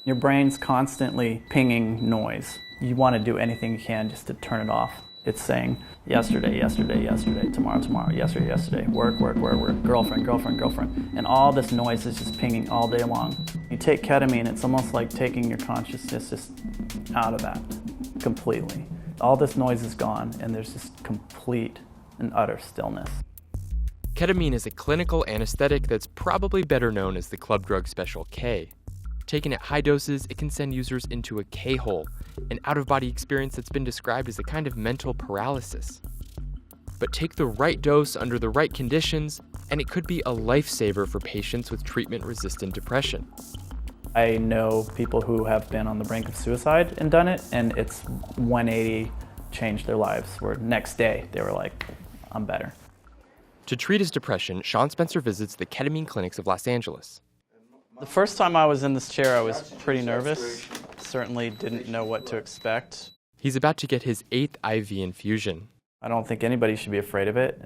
Your brain's constantly pinging noise. You want to do anything you can just to turn it off. It's saying, yesterday, yesterday, yesterday, tomorrow, tomorrow, yesterday, yesterday, work, work, work, work, girlfriend, girlfriend, girlfriend. And all this noise is just pinging all day long. You take ketamine, it's almost like taking your consciousness just out of that completely. All this noise is gone, and there's just complete and utter stillness. Ketamine is a clinical anesthetic that's probably better known as the club drug Special K. Taken at high doses, it can send users into a K-hole, an out-of-body experience that's been described as a kind of mental paralysis. But take the right dose under the right conditions, and it could be a lifesaver for patients with treatment-resistant depression. I know people who have been on the brink of suicide and done it, and it's 180 changed their lives, where next day they were like, I'm better. To treat his depression, Sean Spencer visits the ketamine clinics of Los Angeles. The first time I was in this chair, I was pretty nervous. Certainly didn't know what to expect. He's about to get his 8th IV infusion. I don't think anybody should be afraid of it.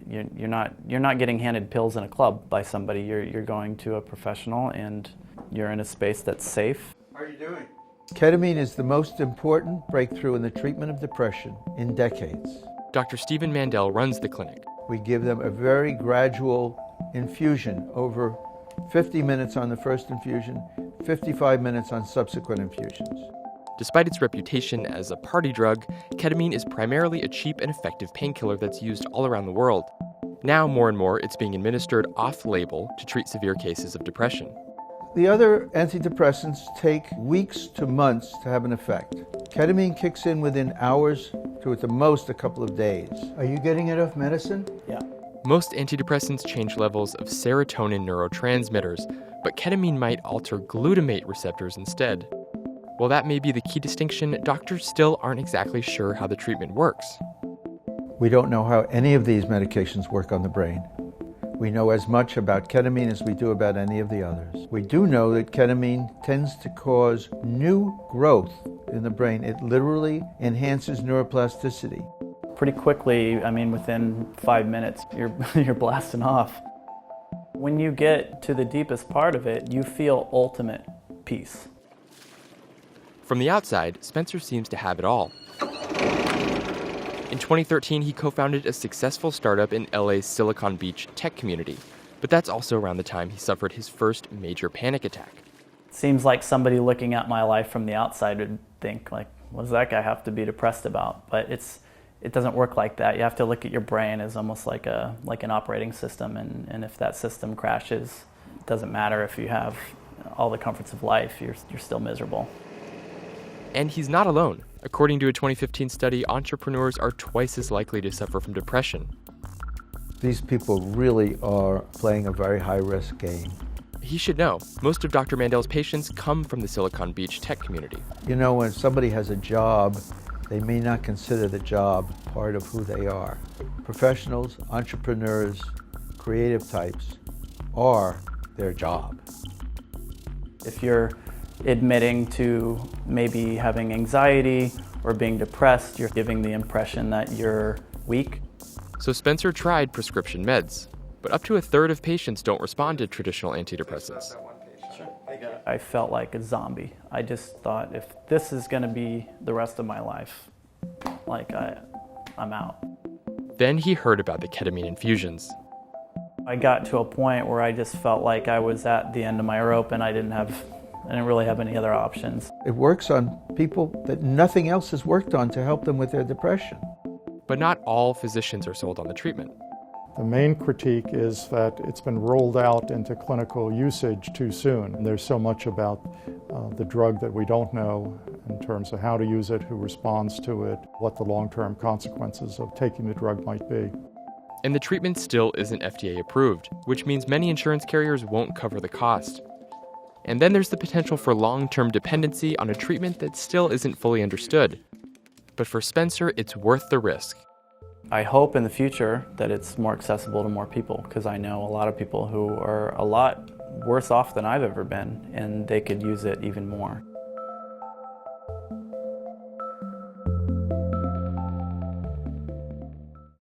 You're not getting handed pills in a club by somebody. You're going to a professional, and you're in a space that's safe. How are you doing? Ketamine is the most important breakthrough in the treatment of depression in decades. Dr. Stephen Mandel runs the clinic. We give them a very gradual infusion over 50 minutes on the first infusion, 55 minutes on subsequent infusions. Despite its reputation as a party drug, ketamine is primarily a cheap and effective painkiller that's used all around the world. Now, more and more, it's being administered off-label to treat severe cases of depression. The other antidepressants take weeks to months to have an effect. Ketamine kicks in within hours to at the most a couple of days. Are you getting enough medicine? Yeah. Most antidepressants change levels of serotonin neurotransmitters, but ketamine might alter glutamate receptors instead. While that may be the key distinction, doctors still aren't exactly sure how the treatment works. We don't know how any of these medications work on the brain. We know as much about ketamine as we do about any of the others. We do know that ketamine tends to cause new growth in the brain. It literally enhances neuroplasticity. Pretty quickly, I mean, within 5 minutes, you're blasting off. When you get to the deepest part of it, you feel ultimate peace. From the outside, Spencer seems to have it all. In 2013, he co-founded a successful startup in LA's Silicon Beach tech community. But that's also around the time he suffered his first major panic attack. Seems like somebody looking at my life from the outside would think, like, what does that guy have to be depressed about? But it doesn't work like that. You have to look at your brain as almost like an operating system, and if that system crashes, it doesn't matter if you have all the comforts of life, you're still miserable. And he's not alone. According to a 2015 study, entrepreneurs are twice as likely to suffer from depression. These people really are playing a very high-risk game. He should know. Most of Dr. Mandel's patients come from the Silicon Beach tech community. You know, when somebody has a job, they may not consider the job part of who they are. Professionals, entrepreneurs, creative types are their job. If you're admitting to maybe having anxiety or being depressed, you're giving the impression that you're weak. So Spencer tried prescription meds, but up to a third of patients don't respond to traditional antidepressants. I felt like a zombie. I just thought, if this is going to be the rest of my life, like I'm out. Then he heard about the ketamine infusions. I got to a point where I just felt like I was at the end of my rope, and I didn't really have any other options. It works on people that nothing else has worked on to help them with their depression. But not all physicians are sold on the treatment. The main critique is that it's been rolled out into clinical usage too soon. There's so much about the drug that we don't know in terms of how to use it, who responds to it, what the long-term consequences of taking the drug might be. And the treatment still isn't FDA approved, which means many insurance carriers won't cover the cost. And then there's the potential for long-term dependency on a treatment that still isn't fully understood. But for Spencer, it's worth the risk. I hope in the future that it's more accessible to more people, because I know a lot of people who are a lot worse off than I've ever been, and they could use it even more.